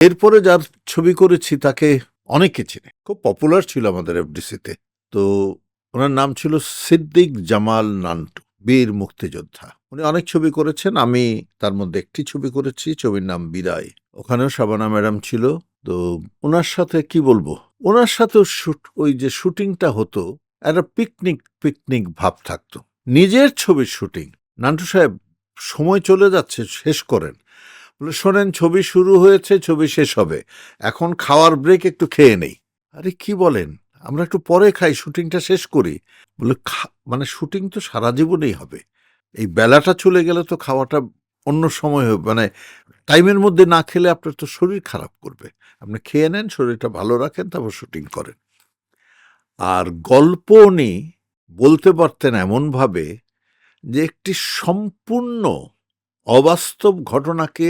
এরপরে যার ছবি করেছি তাকে অনেকে চেনে, খুব পপুলার ছিল আমাদের এফডিসিতে। তো ওনার নাম ছিল সিদ্দিক জামাল নান্টু, বীর মুক্তিযোদ্ধা। উনি অনেক ছবি করেছেন, আমি তার মধ্যে একটি ছবি করেছি, ছবির নাম বিদায়। ওখানেও শাবানা ম্যাডাম ছিল। তো ওনার সাথে কি বলবো, ওনার সাথেও ওই যে শুটিংটা হতো, একটা পিকনিক পিকনিক ভাব থাকতো। নিজের ছবির শুটিং, নান্টু সাহেব সময় চলে যাচ্ছে, শেষ করেন। বলে শোনেন, ছবি শুরু হয়েছে, ছবি শেষ হবে, এখন খাওয়ার ব্রেক, একটু খেয়ে নেই। আরে কি বলেন, আমরা একটু পরে খাই, শুটিংটা শেষ করি। বলে মানে শুটিং তো সারা জীবনেই হবে, এই বেলাটা চলে গেলে তো খাওয়াটা অন্য সময় হবে, মানে টাইমের মধ্যে না খেলে আপনার তো শরীর খারাপ করবে। আপনি খেয়ে নেন, শরীরটা ভালো রাখেন, তারপর শুটিং করেন। আর গল্প উনি বলতে পারতেন এমনভাবে যে একটি সম্পূর্ণ অবাস্তব ঘটনাকে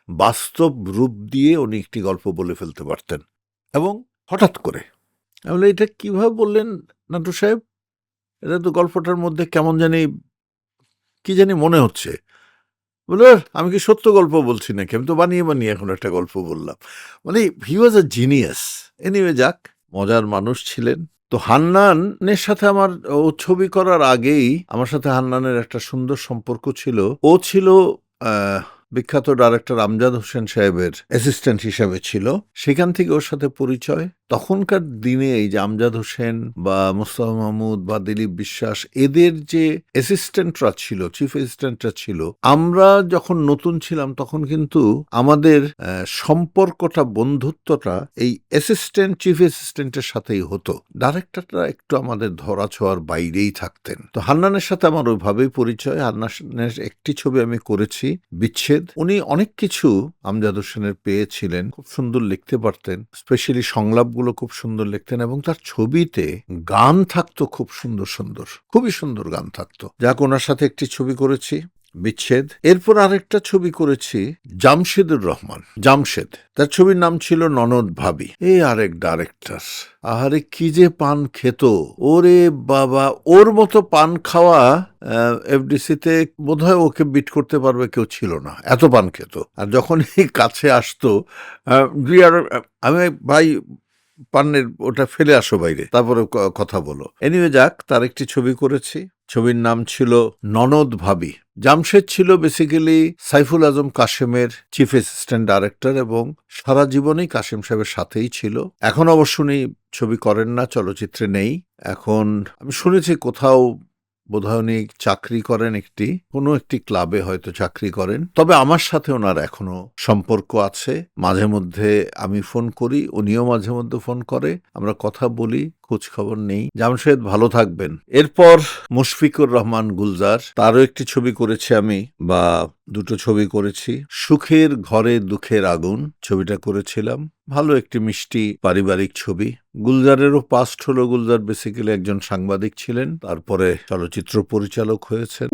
বাস্তব রূপ দিয়ে উনি একটি গল্প বলে ফেলতে পারতেন, এবং হঠাৎ করে। আমি বলি, এটা কিভাবে বললেন নাটু সাহেব? এটা তো গল্পটার মধ্যে কেমন জানি কি জানি মনে হচ্ছে। বলে, আমি কি সত্য গল্প বলছি নাকি? আমি তো বানিয়ে বানিয়ে এখন একটা গল্প বললাম। মানে হি ওয়াজ আ জিনিয়াস। এনিওয়ে, যাক, মজার মানুষ ছিলেন। তো হান্নানের সাথে আমার, ও ছবি করার আগেই আমার সাথে হান্নানের একটা সুন্দর সম্পর্ক ছিল। ও ছিল বিখ্যাত ডাইরেক্টর আমজাদ হোসেন সাহেবের অ্যাসিস্ট্যান্ট হিসেবে ছিল, সেখান থেকে ওর সাথে পরিচয়। তখনকার দিনে এই যে আমজাদ হোসেন বা মুস্তাফা মাহমুদ বা দিলীপ বিশ্বাস, এদের যে অ্যাসিস্ট্যান্টরা ছিল, চিফ অ্যাসিস্ট্যান্টরা ছিল, আমরা যখন নতুন ছিলাম তখন কিন্তু আমাদের সম্পর্কটা, বন্ধুত্বটা এই অ্যাসিস্ট্যান্ট, চিফ অ্যাসিস্ট্যান্টের সাথেই হতো। ডাইরেক্টররা একটু আমাদের ধরা ছোঁয়ার বাইরেই থাকতেন। তো হান্নানের সাথে আমার ওইভাবেই পরিচয়। হান্নানের একটি ছবি আমি করেছি, বিচ্ছেদ। উনি অনেক কিছু আমজাদ হোসেনের পেয়েছিলেন, খুব সুন্দর লিখতে পারতেন, স্পেশালি সংলাপগুলো খুব সুন্দর লিখতেন, এবং তার ছবিতে গান থাকতো খুব সুন্দর সুন্দর, খুবই সুন্দর গান থাকতো। যাক, ওনার সাথে একটি ছবি করেছি, বিচ্ছেদ। এরপর আরেকটা ছবি করেছি জামশেদুর রহমান, জামশেদ, তার ছবির নাম ছিল ননদ ভাবি। এই আরেক ডাইরেক্টর, আহারে কি যে পান খেত, ওরে বাবা, ওর মতো পান খাওয়া এফডিসিতে বোধহয় ওকে বিট করতে পারবে কেউ ছিল না, এত পান খেত। আর যখন এই কাছে আসতো, আমি, ভাই পানের ওটা ফেলে আসো বাইরে, তারপরে কথা বলো। এনিওয়ে, যাক, তার একটি ছবি করেছি, ছবির নাম ছিল ননদ ভাবি। জামশেদ ছিল বেসিক্যালি সাইফুল আজম কাশেমের চিফ অ্যাসিস্ট্যান্ট ডাইরেক্টর, এবং সারা জীবনেই কাশেম সাহেবের সাথেই ছিল। এখন অবশ্য উনি ছবি করেন না, চলচ্চিত্রে নেই। এখন আমি শুনেছি কোথাও বোধহয় উনি চাকরি করেন, কোনো একটি ক্লাবে হয়তো চাকরি করেন। তবে আমার সাথে ওনার এখনো সম্পর্ক আছে, মাঝে মধ্যে আমি ফোন করি, উনিও মাঝে মধ্যে ফোন করে, আমরা কথা বলি, খোঁজ খবর নেই। জামশেদ, ভালো থাকবেন। এরপর মুশফিকুর রহমান গুলজার, তারও একটি ছবি করেছি আমি, বা দুটো ছবি করেছি। সুখের ঘরে দুঃখের আগুন ছবিটা করেছিলাম, ভালো একটি মিষ্টি পারিবারিক ছবি। গুলজারেরও পাস্ট হলো, গুলজার বেসিক্যালি একজন সাংবাদিক ছিলেন, তারপরে চলচ্চিত্র পরিচালক হয়েছেন।